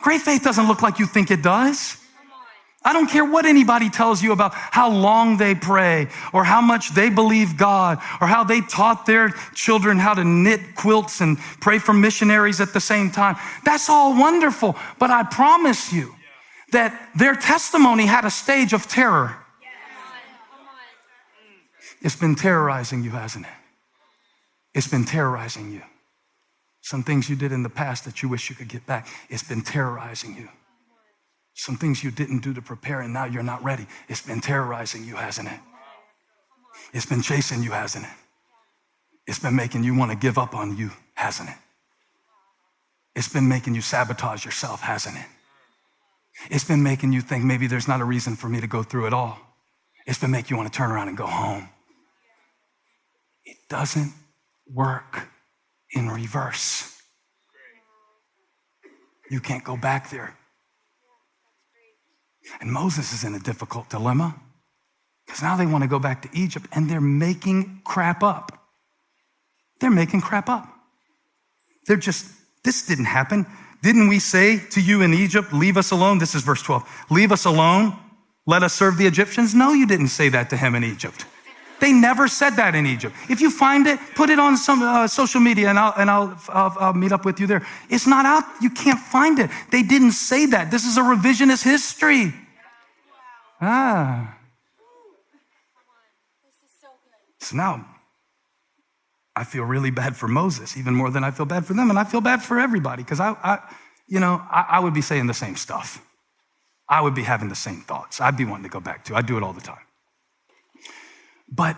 Great faith doesn't look like you think it does. I don't care what anybody tells you about how long they pray or how much they believe God or how they taught their children how to knit quilts and pray for missionaries at the same time. That's all wonderful, but I promise you that their testimony had a stage of terror. It's been terrorizing you, hasn't it? It's been terrorizing you. Some things you did in the past that you wish you could get back, it's been terrorizing you. Some things you didn't do to prepare and now you're not ready. It's been terrorizing you, hasn't it? It's been chasing you, hasn't it? It's been making you want to give up on you, hasn't it? It's been making you sabotage yourself, hasn't it? It's been making you think maybe there's not a reason for me to go through it all. It's been making you want to turn around and go home. It doesn't work in reverse. You can't go back there. And Moses is in a difficult dilemma because now they want to go back to Egypt and they're making crap up. They're making crap up. This didn't happen. Didn't we say to you in Egypt, leave us alone? This is verse 12. Leave us alone. Let us serve the Egyptians. No, you didn't say that to him in Egypt. They never said that in Egypt. If you find it, put it on some social media and I'll meet up with you there. It's not out. You can't find it. They didn't say that. This is a revisionist history. So now I feel really bad for Moses, even more than I feel bad for them. And I feel bad for everybody because I would be saying the same stuff. I would be having the same thoughts. I'd be wanting to go back to. I do it all the time. But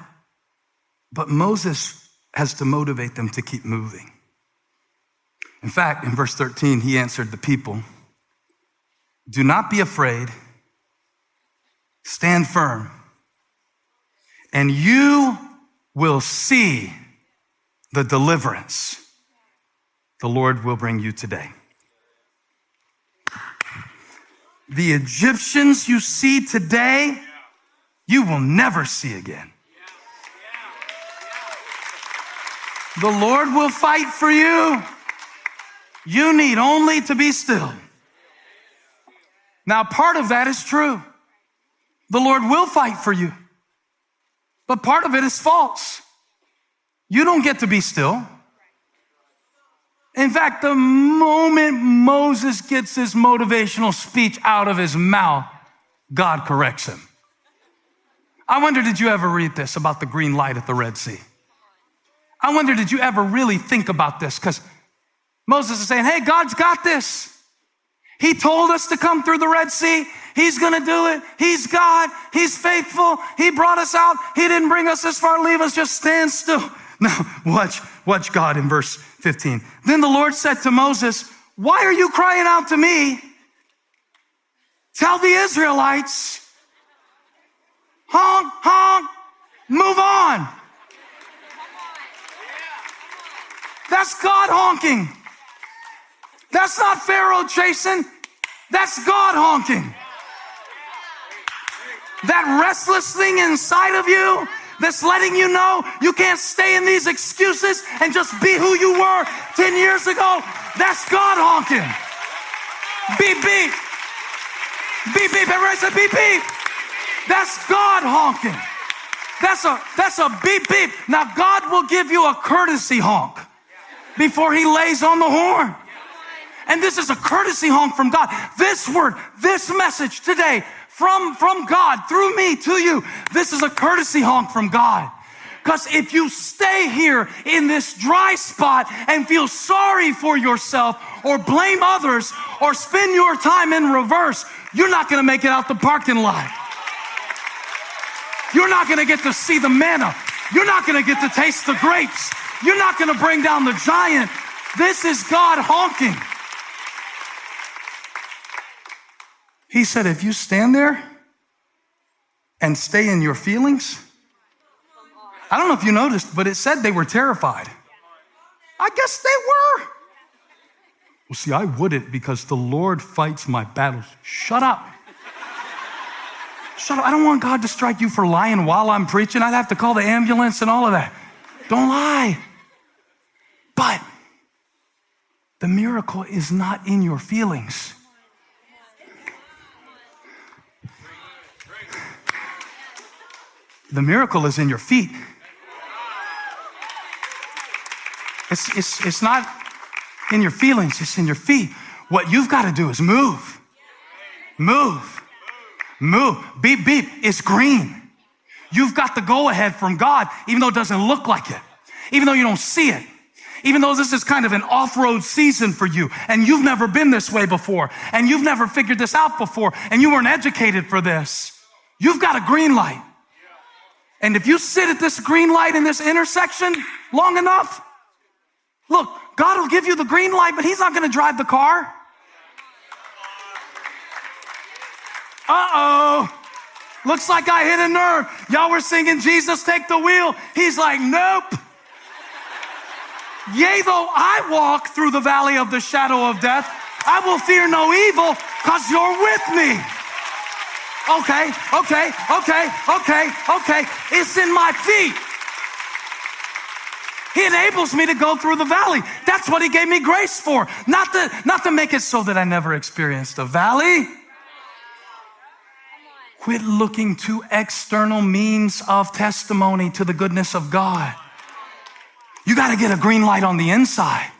Moses has to motivate them to keep moving. In fact, in verse 13, he answered the people, do not be afraid, stand firm, and you will see the deliverance the Lord will bring you today. The Egyptians you see today, you will never see again. The Lord will fight for you. You need only to be still. Now, part of that is true. The Lord will fight for you. But part of it is false. You don't get to be still. In fact, the moment Moses gets his motivational speech out of his mouth, God corrects him. I wonder, did you ever read this about the green light at the Red Sea? I wonder, did you ever really think about this? Because Moses is saying, hey, God's got this. He told us to come through the Red Sea. He's going to do it. He's God. He's faithful. He brought us out. He didn't bring us this far. Leave us. Just stand still. Now, watch God in verse 15. Then the Lord said to Moses, why are you crying out to me? Tell the Israelites, honk, honk, move on. That's God honking. That's not Pharaoh chasing. That's God honking. That restless thing inside of you that's letting you know you can't stay in these excuses and just be who you were 10 years ago, that's God honking. Beep, beep. Beep, beep. Everybody say beep, beep. That's God honking. That's a beep, beep. Now, God will give you a courtesy honk before he lays on the horn. And this is a courtesy honk from God. This word, this message today from God through me to you, this is a courtesy honk from God. Because if you stay here in this dry spot and feel sorry for yourself or blame others or spend your time in reverse, you're not going to make it out the parking lot. You're not going to get to see the manna. You're not going to get to taste the grapes. You're not going to bring down the giant. This is God honking. He said, if you stand there and stay in your feelings, I don't know if you noticed, but it said they were terrified. I guess they were. Well, see, I wouldn't because the Lord fights my battles. Shut up. Shut up. I don't want God to strike you for lying while I'm preaching. I'd have to call the ambulance and all of that. Don't lie. But the miracle is not in your feelings. The miracle is in your feet. It's not in your feelings, it's in your feet. What you've got to do is move. Move. Move. Beep, beep. It's green. You've got the go ahead from God, even though it doesn't look like it, even though you don't see it, even though this is kind of an off-road season for you, and you've never been this way before, and you've never figured this out before, and you weren't educated for this. You've got a green light. And if you sit at this green light in this intersection long enough, look, God will give you the green light, but he's not going to drive the car. Uh-oh. Looks like I hit a nerve. Y'all were singing, Jesus, take the wheel. He's like, nope. Yea, though I walk through the valley of the shadow of death, I will fear no evil because you're with me. Okay. It's in my feet. He enables me to go through the valley. That's what he gave me grace for. Not to make it so that I never experienced a valley. Quit looking to external means of testimony to the goodness of God. You got to get a green light on the inside.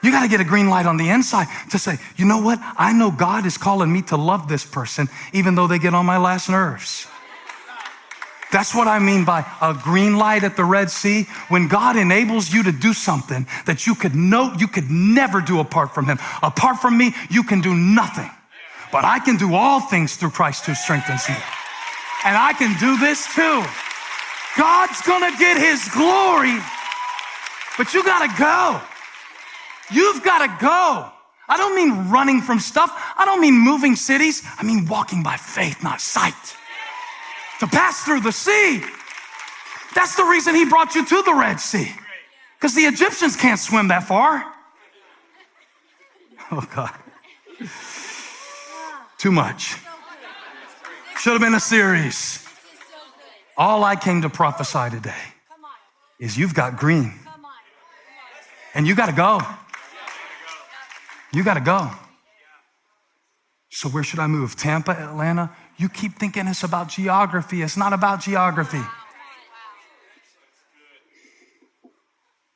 You got to get a green light on the inside to say, you know what? I know God is calling me to love this person, even though they get on my last nerves. That's what I mean by a green light at the Red Sea. When God enables you to do something that you could never do apart from him. Apart from me, you can do nothing. But I can do all things through Christ who strengthens me. And I can do this too. God's gonna get his glory, but you gotta go. You've gotta go. I don't mean running from stuff. I don't mean moving cities. I mean walking by faith, not sight. To pass through the sea. That's the reason he brought you to the Red Sea. Because the Egyptians can't swim that far. Oh God. Too much. Should have been a series. All I came to prophesy today is you've got green. And you got to go. You got to go. So where should I move? Tampa, Atlanta? You keep thinking it's about geography. It's not about geography.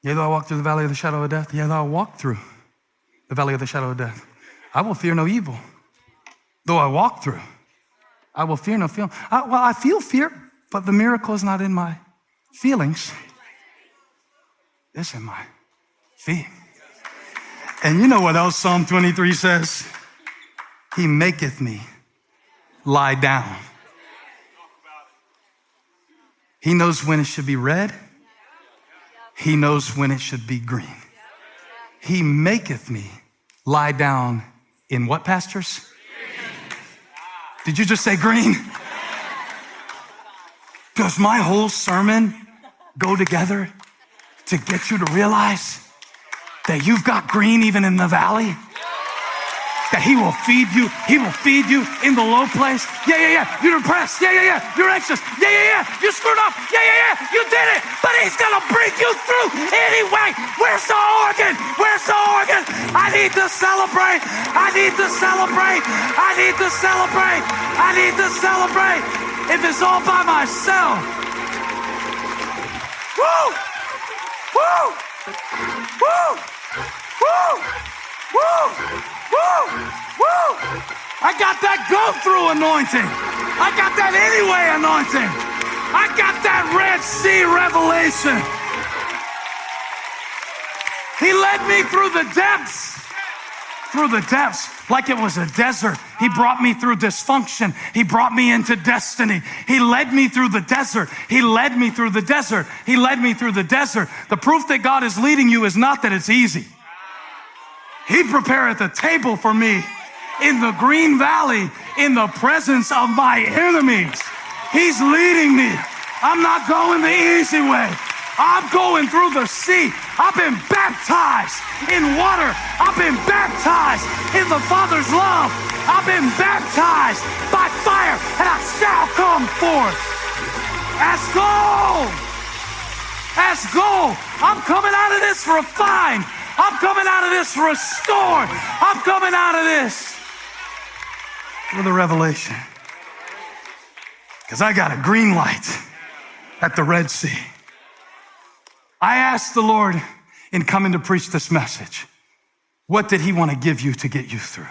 Yea, though I walk through the valley of the shadow of death. Yea, though I walk through the valley of the shadow of death. I will fear no evil. Though I walk through, I will fear no fear. I feel fear, but the miracle is not in my feelings. It's in my feet. And you know what else Psalm 23 says? He maketh me lie down. He knows when it should be red. He knows when it should be green. He maketh me lie down in what, pastors? Did you just say green? Does my whole sermon go together to get you to realize that you've got green even in the valley? That he will feed you. He will feed you in the low place. Yeah. You're depressed. Yeah. You're anxious. Yeah. You screwed up. Yeah. You did it. But he's going to bring you through anyway. Where's the organ? Where's the organ? I need to celebrate. I need to celebrate. I need to celebrate. I need to celebrate. If it's all by myself. Woo! Woo! Woo! Woo! Woo! Woo! Woo! I got that go-through anointing. I got that anyway anointing. I got that Red Sea revelation. He led me through the depths. Through the depths, like it was a desert. He brought me through dysfunction. He brought me into destiny. He led me through the desert. He led me through the desert. He led me through the desert. The proof that God is leading you is not that it's easy. He prepareth a table for me in the green valley in the presence of my enemies. He's leading me. I'm not going the easy way. I'm going through the sea. I've been baptized in water. I've been baptized in the Father's love. I've been baptized by fire, and I shall come forth as gold. As gold. I'm coming out of this refined. I'm coming out of this restored. I'm coming out of this with a revelation. Because I got a green light. at the Red Sea. I asked the Lord in coming to preach this message, what did he want to give you to get you through?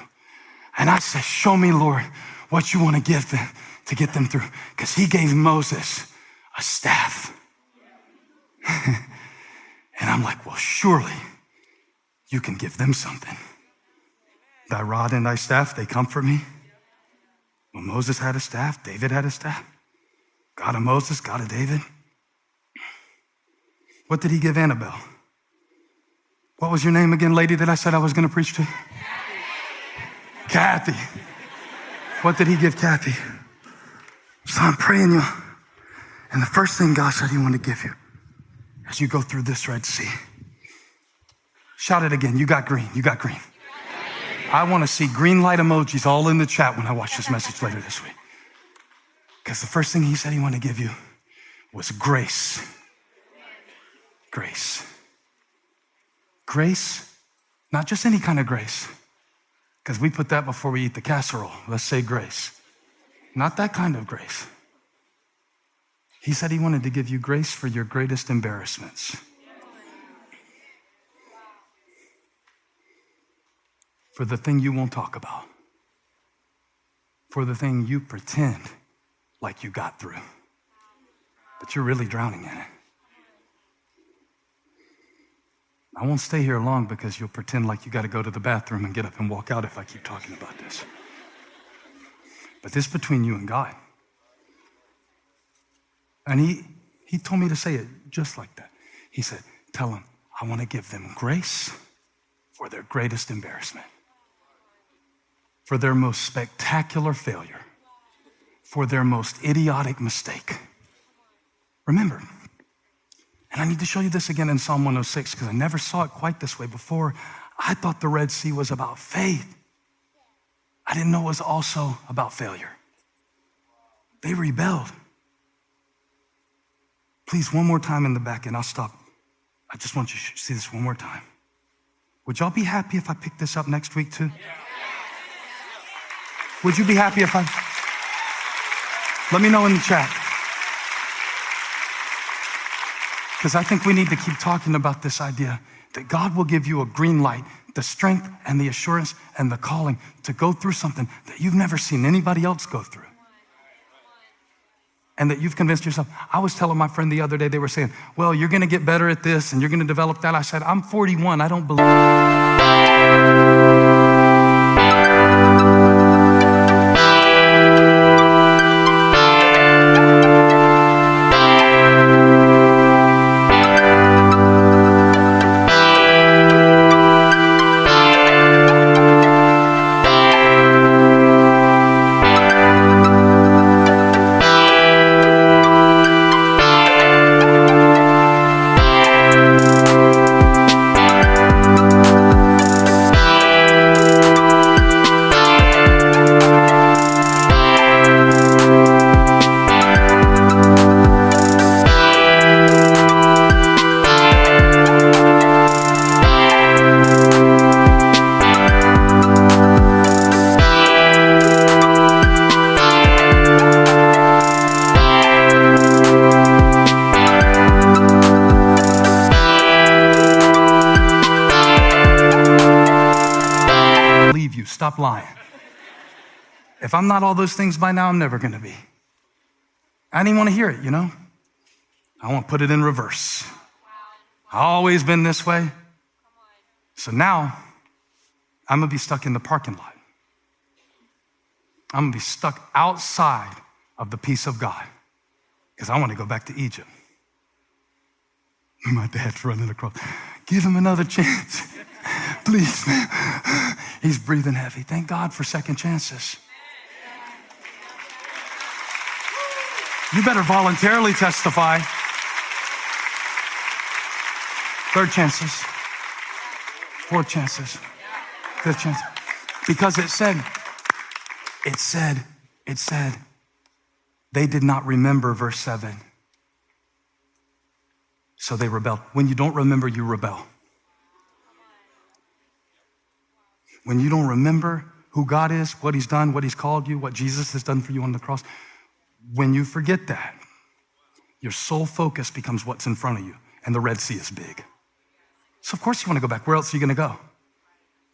And I said, show me, Lord, what you want to give them to get them through. Because he gave Moses a staff. And I'm like, well, surely you can give them something. Thy rod and thy staff, they comfort me. Well, Moses had a staff, David had a staff. God of Moses, God of David. What did he give Annabelle? What was your name again, lady, that I said I was going to preach to? Kathy. What did he give Kathy? So I'm praying you. And the first thing God said he wanted to give you as you go through this Red Sea. Shout it again. You got green. You got green. I want to see green light emojis all in the chat when I watch this message later this week. Because the first thing he said he wanted to give you was grace. Grace. Grace, not just any kind of grace, because we put that before we eat the casserole. Let's say grace. Not that kind of grace. He said he wanted to give you grace for your greatest embarrassments. For the thing you won't talk about. For the thing you pretend like you got through, but you're really drowning in it. I won't stay here long because you'll pretend like you got to go to the bathroom and get up and walk out if I keep talking about this. But this is between you and God. And he told me to say it just like that. He said, tell them, I want to give them grace for their greatest embarrassment, for their most spectacular failure, for their most idiotic mistake. Remember, and I need to show you this again in Psalm 106 because I never saw it quite this way before. I thought the Red Sea was about faith. I didn't know it was also about failure. They rebelled. Please, one more time in the back and I'll stop. I just want you to see this one more time. Would y'all be happy if I pick this up next week too? Would you be happy if I... Let me know in the chat. Because I think we need to keep talking about this idea that God will give you a green light, the strength and the assurance and the calling to go through something that you've never seen anybody else go through. And that you've convinced yourself. I was telling my friend the other day, they were saying, well, you're going to get better at this and you're going to develop that. I said, I'm 41. I don't believe. Stop lying. If I'm not all those things by now, I'm never going to be. I didn't want to hear it, you know? I want to put it in reverse. I've always been this way. So now I'm going to be stuck in the parking lot. I'm going to be stuck outside of the peace of God because I want to go back to Egypt. My dad's running across. Give him another chance. Please, man. He's breathing heavy. Thank God for second chances. You better voluntarily testify. Third chances. Fourth chances. Fifth chance. Because it said, they did not remember verse 7. So they rebelled. When you don't remember, you rebel. When you don't remember who God is, what he's done, what he's called you, what Jesus has done for you on the cross, when you forget that, Your sole focus becomes what's in front of you, and the Red Sea is big. So of course you want to go back. Where else are you going to go?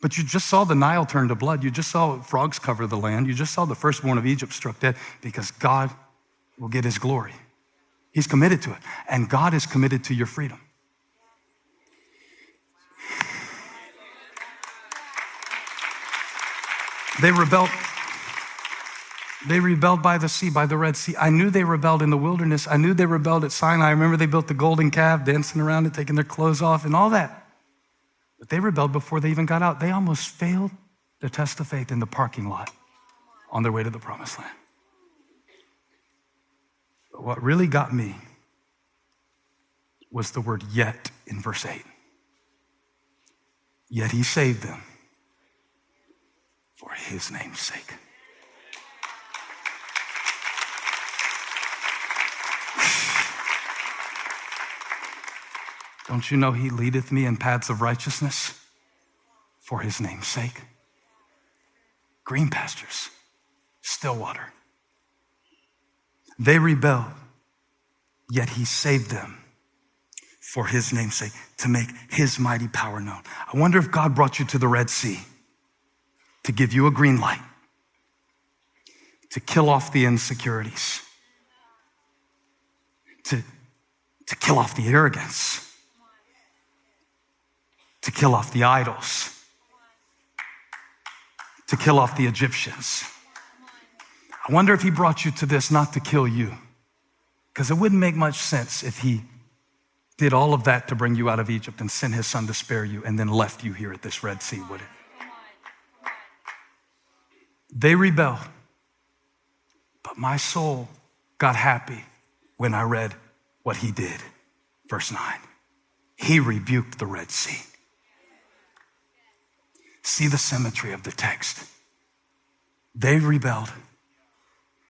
But you just saw the Nile turn to blood. You just saw frogs cover the land. You just saw the firstborn of Egypt struck dead, because God will get his glory. He's committed to it. And God is committed to your freedom. They rebelled by the sea, by the Red Sea. I knew they rebelled in the wilderness. I knew they rebelled at Sinai. I remember they built the golden calf, dancing around it, taking their clothes off and all that. But they rebelled before they even got out. They almost failed their test of faith in the parking lot on their way to the promised land. But what really got me was the word yet in verse 8. Yet he saved them for his name's sake. Don't you know he leadeth me in paths of righteousness for his name's sake? Green pastures, still water. They rebelled, yet he saved them for his name's sake, to make his mighty power known. I wonder if God brought you to the Red Sea to give you a green light, to kill off the insecurities, to kill off the arrogance, to kill off the idols, to kill off the Egyptians. I wonder if he brought you to this not to kill you, because it wouldn't make much sense if he did all of that to bring you out of Egypt and sent his son to spare you and then left you here at this Red Sea, would it? They rebelled, but my soul got happy when I read what he did. Verse 9, he rebuked the Red Sea. See the symmetry of the text. They rebelled,